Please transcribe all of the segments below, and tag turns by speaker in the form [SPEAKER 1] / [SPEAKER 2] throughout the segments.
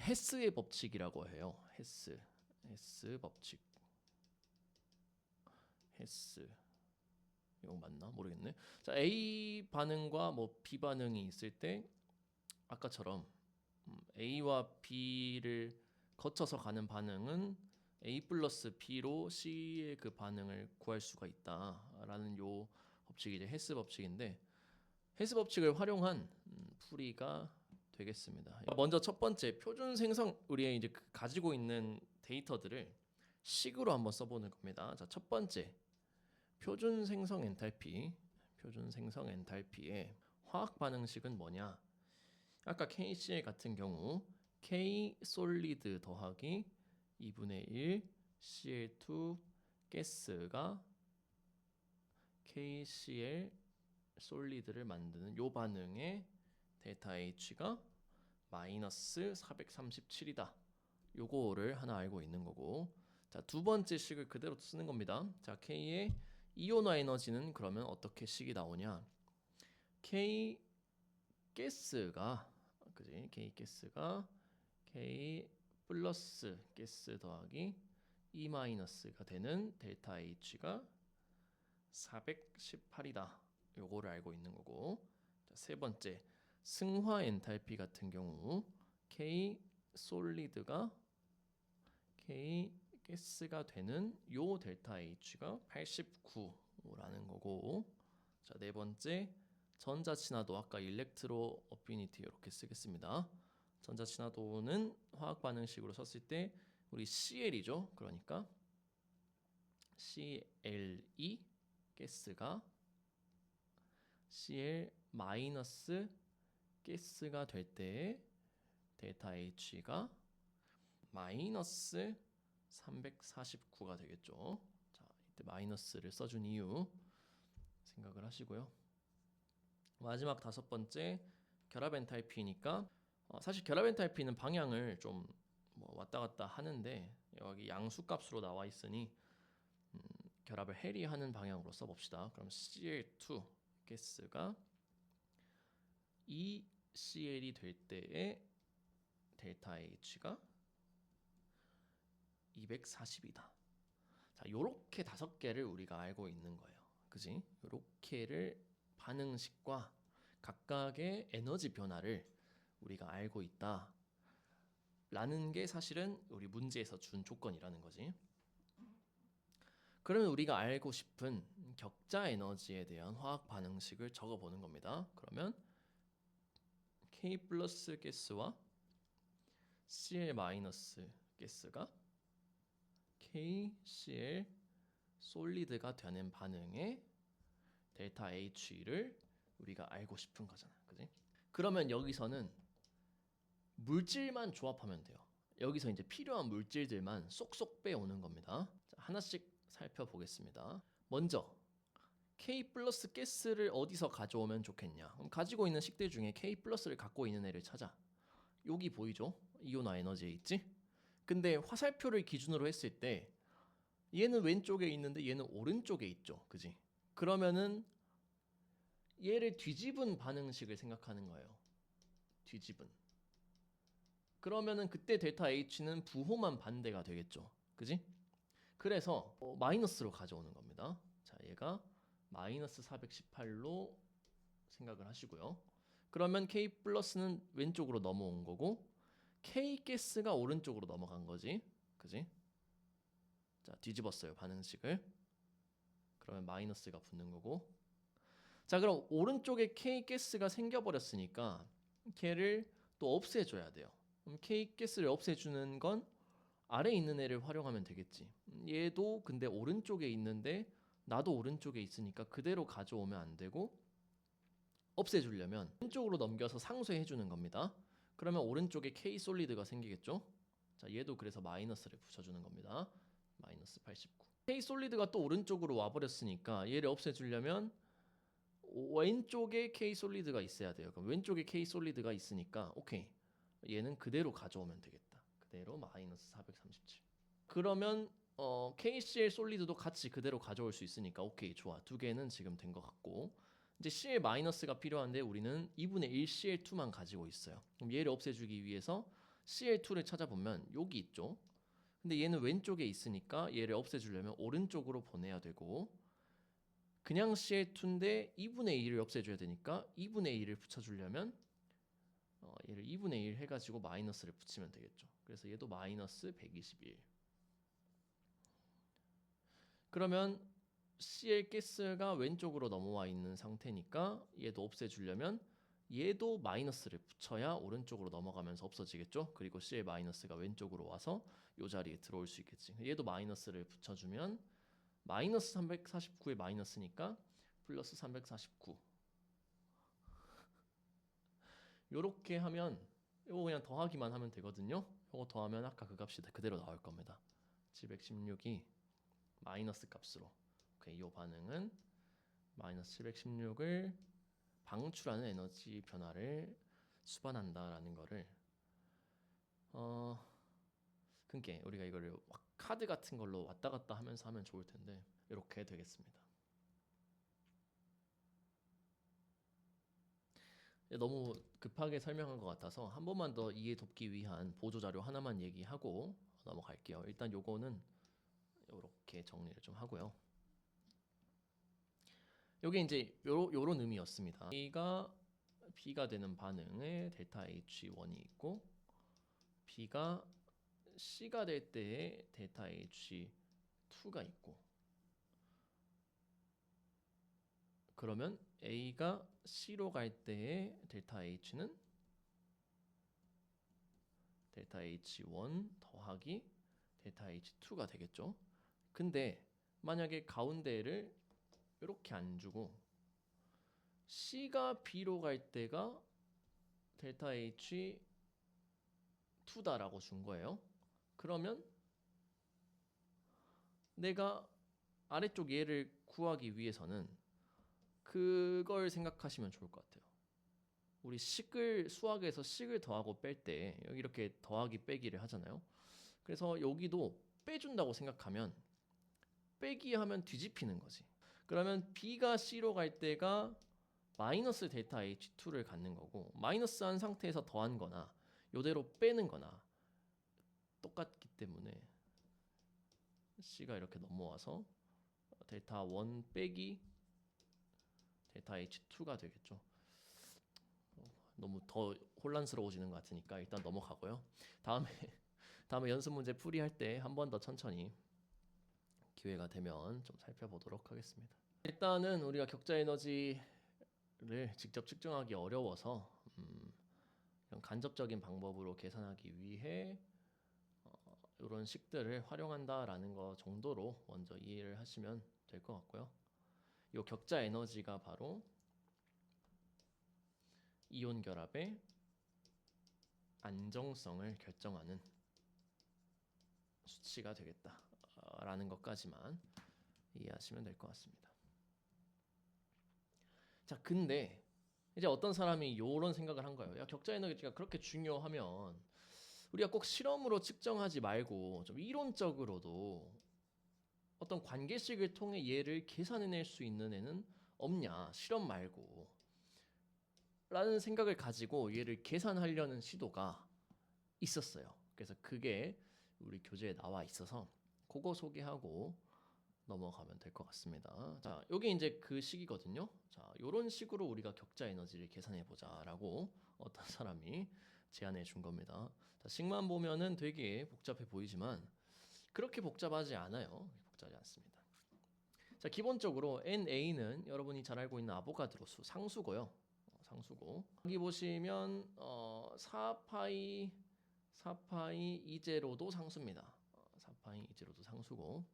[SPEAKER 1] 헤스의 법칙이라고 해요. 헤스 법칙. 헤스 이거 맞나 모르겠네. 자, A 반응과 뭐 B 반응이 있을 때 아까처럼 A와 B를 거쳐서 가는 반응은 A 플러스 B로 C의 그 반응을 구할 수가 있다라는 요 법칙이 이제 헤스 법칙인데, 헤스 법칙을 활용한 풀이가 되겠습니다. 먼저 첫 번째 표준 생성, 우리의 이제 가지고 있는 데이터들을 식으로 한번 써보는 겁니다. 자, 첫 번째 표준 생성 엔탈피, 표준 생성 엔탈피의 화학 반응식은 뭐냐? 아까 KCl 같은 경우 K 솔리드 더하기 2분의 1 Cl2 가스가 KCl 솔리드를 만드는 요 반응의 델타 H가 마이너스 437이다. 요거를 하나 알고 있는 거고, 자, 두 번째 식을 그대로 쓰는 겁니다. 자, K의 이온화 에너지는 그러면 어떻게 식이 나오냐? K 가스가 그지? K 가스가 K 플러스 가스 더하기 E 마이너스가 되는 델타 H가 418이다. 요거를 알고 있는 거고, 자, 세 번째 승화 엔탈피 같은 경우 K 솔리드가 K 가스가 되는 요 델타 H가 89라는 거고, 자, 네 번째 전자친화도, 아까 일렉트로 어피니티 이렇게 쓰겠습니다. 전자친화도는 화학 반응식으로 썼을 때 우리 CL이죠. 그러니까 CLE 가스가 Cl 마이너스 가스가 될 때 델타 H가 마이너스 349가 되겠죠. 자, 이때 마이너스를 써준 이유 생각을 하시고요. 마지막 다섯 번째 결합 엔탈피니까 사실 결합 엔탈피는 방향을 좀 뭐 왔다 갔다 하는데 여기 양수값으로 나와 있으니 결합을 해리하는 방향으로 써봅시다. 그럼 Cl2 가스가 ECL이 될 때의 델타 H가 240이다. 자, 요렇게 다섯 개를 우리가 알고 있는 거예요. 그지? 요렇게를 반응식과 각각의 에너지 변화를 우리가 알고 있다 라는 게 사실은 우리 문제에서 준 조건이라는 거지. 그러면 우리가 알고 싶은 격자 에너지에 대한 화학 반응식을 적어보는 겁니다. 그러면 K 플러스 가스와 Cl 마이너스 가스가 KCl 솔리드가 되는 반응의 델타 H를 우리가 알고 싶은 거잖아. 그지? 그러면 여기서는 물질만 조합하면 돼요. 여기서 이제 필요한 물질들만 쏙쏙 빼오는 겁니다. 자, 하나씩 살펴보겠습니다. 먼저 K 플러스 가스를 어디서 가져오면 좋겠냐? 그럼 가지고 있는 식들 중에 K 플러스를 갖고 있는 애를 찾아. 여기 보이죠? 이온화 에너지에 있지? 근데 화살표를 기준으로 했을 때 얘는 왼쪽에 있는데 얘는 오른쪽에 있죠. 그지? 그러면은 얘를 뒤집은 반응식을 생각하는 거예요. 뒤집은. 그러면은 그때 델타 H는 부호만 반대가 되겠죠. 그지? 그래서 마이너스로 가져오는 겁니다. 자, 얘가 마이너스 418로 생각을 하시고요. 그러면 K 플러스는 왼쪽으로 넘어온 거고 K 가스가 오른쪽으로 넘어간 거지. 그지? 자, 뒤집었어요, 반응식을. 그러면 마이너스가 붙는 거고. 자, 그럼 오른쪽에 K 가스가 생겨버렸으니까 걔를 또 없애줘야 돼요. 그럼 K 가스를 없애주는 건 아래에 있는 애를 활용하면 되겠지. 얘도 근데 오른쪽에 있는데 나도 오른쪽에 있으니까 그대로 가져오면 안 되고 없애주려면 왼쪽으로 넘겨서 상쇄해주는 겁니다. 그러면 오른쪽에 K 솔리드가 생기겠죠. 자, 얘도 그래서 마이너스를 붙여주는 겁니다. 마이너스 89. K 솔리드가 또 오른쪽으로 와버렸으니까 얘를 없애주려면 왼쪽에 K 솔리드가 있어야 돼요. 그럼 왼쪽에 K 솔리드가 있으니까 오케이, 얘는 그대로 가져오면 되겠다. 그대로 마이너스 437. 그러면 KCl 솔리드도 같이 그대로 가져올 수 있으니까 오케이, 좋아. 두 개는 지금 된 것 같고, 이제 Cl 마이너스가 필요한데 우리는 2분의 1 Cl2만 가지고 있어요. 그럼 얘를 없애주기 위해서 Cl2를 찾아보면 여기 있죠. 근데 얘는 왼쪽에 있으니까 얘를 없애주려면 오른쪽으로 보내야 되고, 그냥 Cl2인데 2분의 1을 없애줘야 되니까 2분의 1을 붙여주려면 얘를 2분의 1 해가지고 마이너스를 붙이면 되겠죠. 그래서 얘도 마이너스 121. 그러면 Cl 가스가 왼쪽으로 넘어와 있는 상태니까 얘도 없애주려면 얘도 마이너스를 붙여야 오른쪽으로 넘어가면서 없어지겠죠. 그리고 Cl 마이너스가 왼쪽으로 와서 이 자리에 들어올 수 있겠지. 얘도 마이너스를 붙여주면 마이너스 349의 마이너스니까 플러스 349. 요렇게 하면 이거 그냥 더하기만 하면 되거든요. 이거 더하면 아까 그 값이 그대로 나올 겁니다. 716이 마이너스 값으로. 오케이, 이 반응은 마이너스 716을 방출하는 에너지 변화를 수반한다라는 거를 그게 우리가 이거를 카드 같은 걸로 왔다 갔다 하면서 하면 좋을 텐데 이렇게 되겠습니다. 너무 급하게 설명한 것 같아서 한 번만 더 이해 돕기 위한 보조 자료 하나만 얘기하고 넘어갈게요. 일단 요거는 이렇게 정리를 좀 하고요. 요게 이제 요런 의미였습니다. A가 B가 되는 반응에 델타 H1이 있고, B가 C가 될 때에 델타 H2가 있고, 그러면 A가 C로 갈 때에 델타 H는 델타 H1 더하기 델타 H2가 되겠죠. 근데 만약에 가운데를 이렇게 안 주고 C가 B로 갈 때가 델타 H2다라고 준 거예요. 그러면 내가 아래쪽 얘를 구하기 위해서는 그걸 생각하시면 좋을 것 같아요. 우리 수학에서 식을 더하고 뺄 때 여기 이렇게 더하기 빼기를 하잖아요. 그래서 여기도 빼준다고 생각하면 빼기 하면 뒤집히는 거지. 그러면 B가 C로 갈 때가 마이너스 델타 H2를 갖는 거고, 마이너스한 상태에서 더한 거나 이대로 빼는 거나 똑같기 때문에 C가 이렇게 넘어와서 델타 1 빼기 델타 H2가 되겠죠. 너무 더 혼란스러워지는 것 같으니까 일단 넘어가고요. 다음에 연습 문제 풀이할 때 한 번 더 천천히 기회가 되면 좀 살펴보도록 하겠습니다. 일단은 우리가 격자 에너지를 직접 측정하기 어려워서 이런 간접적인 방법으로 계산하기 위해 이런 식들을 활용한다라는 거 정도로 먼저 이해를 하시면 될 것 같고요. 이 격자 에너지가 바로 이온 결합의 안정성을 결정하는 수치가 되겠다라는 것까지만 이해하시면 될 것 같습니다. 자, 근데 이제 어떤 사람이 이런 생각을 한 거예요. 야, 격자 에너지가 그렇게 중요하면 우리가 꼭 실험으로 측정하지 말고 좀 이론적으로도 어떤 관계식을 통해 얘를 계산해낼 수 있는 애는 없냐, 실험 말고 라는 생각을 가지고 얘를 계산하려는 시도가 있었어요. 그래서 그게 우리 교재에 나와 있어서 그거 소개하고 넘어가면 될 것 같습니다. 자, 여기 이제 그 식이거든요. 자, 이런 식으로 우리가 격자 에너지를 계산해 보자라고 어떤 사람이 제안해 준 겁니다. 자, 식만 보면은 되게 복잡해 보이지만 그렇게 복잡하지 않아요. 복잡하지 않습니다. 자, 기본적으로 NA는 여러분이 잘 알고 있는 아보가드로 수 상수고요. 상수고. 여기 보시면 4파이 E0도 상수입니다. 4파이 E0도 상수고.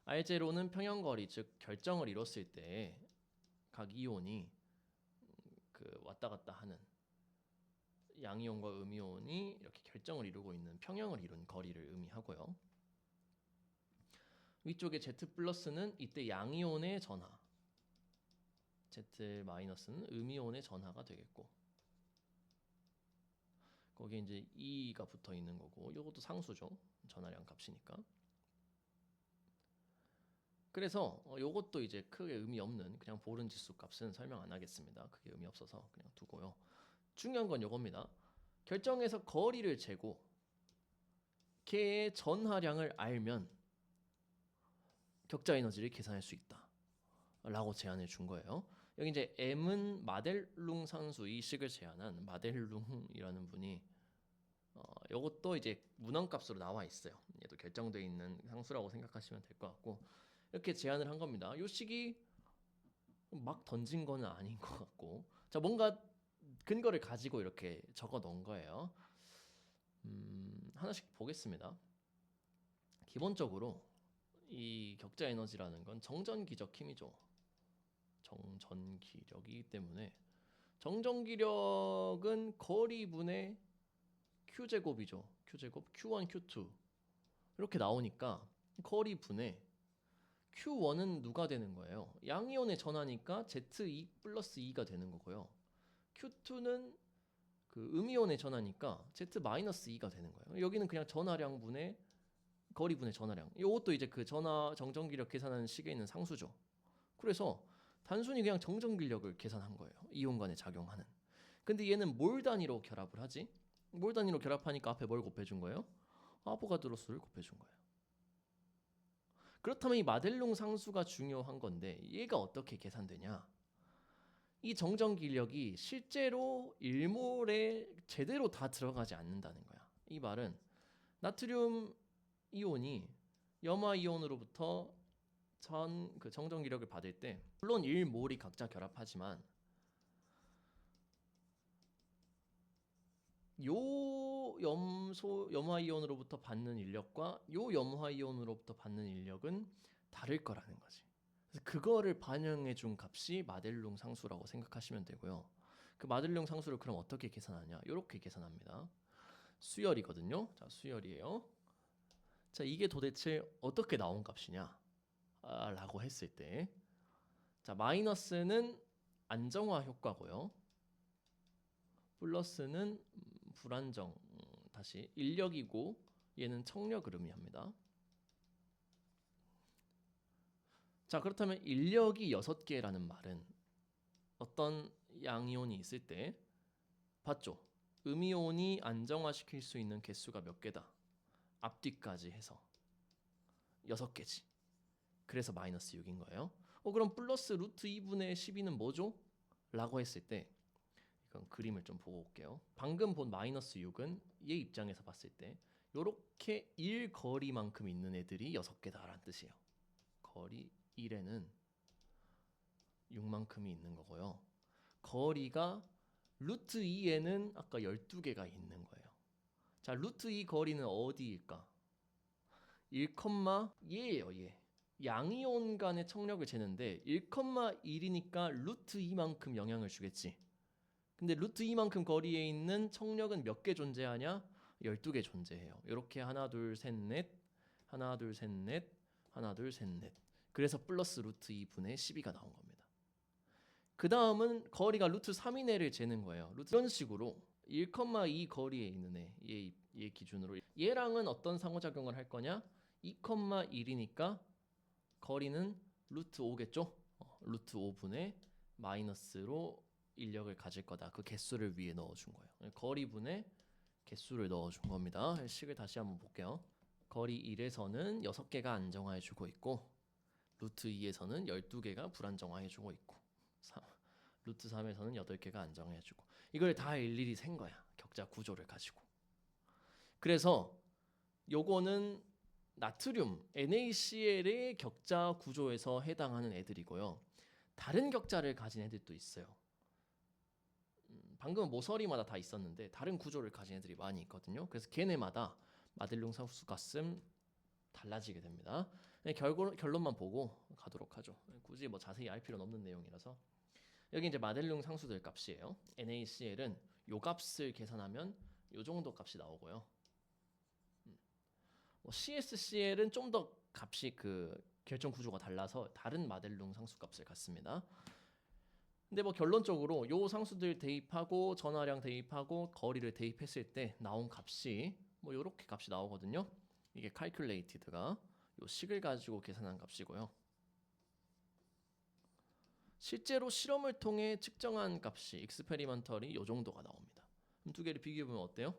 [SPEAKER 1] R0는 평형거리, 즉 결정을 이뤘을 때 각 이온이 그 왔다 갔다 하는 양이온과 음이온이 이렇게 결정을 이루고 있는 평형을 이룬 거리를 의미하고요. 위쪽에 Z+는 이때 양이온의 전하, Z-는 음이온의 전하가 되겠고, 거기에 이제 E가 붙어 있는 거고, 이것도 상수죠. 전하량 값이니까. 그래서 요것도 이제 크게 의미 없는 그냥 보른 지수 값은 설명 안 하겠습니다. 크게 의미 없어서 그냥 두고요. 중요한 건 요겁니다. 결정해서 거리를 재고 걔의 전하량을 알면 격자 에너지를 계산할 수 있다 라고 제안을 준 거예요. 여기 이제 M은 마델룽 상수 이 식을 제안한 마델룽이라는 분이 이것도 이제 문헌값으로 나와 있어요. 얘도 결정되어 있는 상수라고 생각하시면 될 것 같고 이렇게 제안을 한 겁니다. 이 식이 막 던진 거는 아닌 것 같고 자 뭔가 근거를 가지고 이렇게 적어 놓은 거예요. 하나씩 보겠습니다. 기본적으로 이 격자 에너지라는 건 정전기적 힘이죠. 정전기력이기 때문에 정전기력은 거리분의 Q제곱이죠. Q제곱 Q1, Q2 이렇게 나오니까 거리분의 Q1은 누가 되는 거예요? 양이온의 전하니까 Z2 플러스 2가 되는 거고요. Q2는 그 음이온의 전하니까 Z 마이너스 2가 되는 거예요. 여기는 그냥 전하량분의 거리분의 전하량. 이것도 이제 그 전하 정전기력 계산하는 식에 있는 상수죠. 그래서 단순히 그냥 정전기력을 계산한 거예요. 이온 간에 작용하는. 근데 얘는 몰 단위로 결합을 하지. 몰 단위로 결합하니까 앞에 뭘 곱해준 거예요? 아보가드로 수를 곱해준 거예요. 그렇다면 이 마델룽 상수가 중요한 건데 얘가 어떻게 계산되냐? 이 정전기력이 실제로 1몰에 제대로 다 들어가지 않는다는 거야. 이 말은 나트륨 이온이 염화 이온으로부터 그 정전기력을 받을 때 물론 1몰이 각자 결합하지만 요 염화 이온으로부터 받는 인력과 요 염화 이온으로부터 받는 인력은 다를 거라는 거지. 그래서 그거를 반영해 준 값이 마델룽 상수라고 생각하시면 되고요. 그 마델룽 상수를 그럼 어떻게 계산하냐? 이렇게 계산합니다. 수열이거든요. 자, 수열이에요. 자, 이게 도대체 어떻게 나온 값이냐? 라고 했을 때 자, 마이너스는 안정화 효과고요. 플러스는 불안정, 다시 인력이고 얘는 청력을 의미합니다. 자, 그렇다면 인력이 6개라는 말은 어떤 양이온이 있을 때 봤죠? 음이온이 안정화시킬 수 있는 개수가 몇 개다? 앞뒤까지 해서 6개지. 그래서 마이너스 6인 거예요. 그럼 플러스 루트 2분의 12는 뭐죠? 라고 했을 때 이건 그림을 좀 보고 올게요. 방금 본 마이너스 6은 얘 입장에서 봤을 때 요렇게 1 거리만큼 있는 애들이 6개다라는 뜻이에요. 거리 1에는 6만큼이 있는 거고요. 거리가 루트 2에는 아까 12개가 있는 거예요. 자, 루트 2 거리는 어디일까? 1, 얘예요, 얘. 양이온 간의 청력을 재는데 1,1이니까 루트 2만큼 영향을 주겠지. 근데 루트 2만큼 거리에 있는 청력은 몇 개 존재하냐? 12개 존재해요. 이렇게 하나 둘 셋 넷, 하나 둘 셋 넷, 하나 둘 셋 넷. 그래서 플러스 루트 2분의 12가 나온 겁니다. 그 다음은 거리가 루트 3인 애를 재는 거예요. 이런 식으로 1,2 거리에 있는 애, 얘 기준으로 얘랑은 어떤 상호작용을 할 거냐? 2,1이니까 거리는 루트 5겠죠? 루트 5분의 마이너스로 인력을 가질 거다. 그 개수를 위에 넣어준 거예요. 거리분의 개수를 넣어준 겁니다. 식을 다시 한번 볼게요. 거리 1에서는 6개가 안정화해주고 있고 루트 2에서는 12개가 불안정화해주고 있고 루트 3에서는 8개가 안정화해주고 이걸 다 일일이 센 거야. 격자 구조를 가지고. 그래서 요거는 나트륨 NaCl의 격자 구조에서 해당하는 애들이고요. 다른 격자를 가진 애들도 있어요. 방금 모서리마다 다 있었는데 다른 구조를 가진 애들이 많이 있거든요. 그래서 걔네마다 마델룽 상수값은 달라지게 됩니다. 결론만 보고 가도록 하죠. 굳이 뭐 자세히 알 필요는 없는 내용이라서 여기 이제 마델룽 상수들 값이에요. NaCl은 요 값을 계산하면 요 정도 값이 나오고요. CSCl은 좀 더 값이 그 결정 구조가 달라서 다른 마델룽 상수 값을 갖습니다. 근데 뭐 결론적으로 요 상수들 대입하고 전하량 대입하고 거리를 대입했을 때 나온 값이 뭐 요렇게 값이 나오거든요. 이게 calculated가 요 식을 가지고 계산한 값이고요. 실제로 실험을 통해 측정한 값이 experimental이 요 정도가 나옵니다. 그럼 두 개를 비교해 보면 어때요?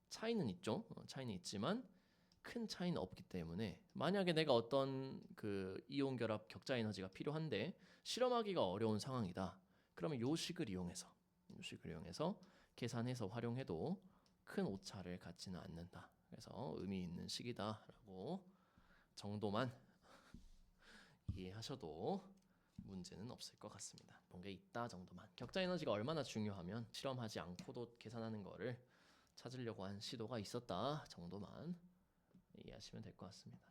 [SPEAKER 1] 차이는 있죠. 차이는 있지만 큰 차이는 없기 때문에 만약에 내가 어떤 그 이온 결합 격자 에너지가 필요한데 실험하기가 어려운 상황이다. 그러면 요 식을 이용해서 계산해서 활용해도 큰 오차를 갖지는 않는다. 그래서 의미 있는 식이다라고 정도만 이해하셔도 문제는 없을 것 같습니다. 그런 게 있다 정도만. 격자 에너지가 얼마나 중요하면 실험하지 않고도 계산하는 거를 찾으려고 한 시도가 있었다 정도만 이해하시면 될 것 같습니다.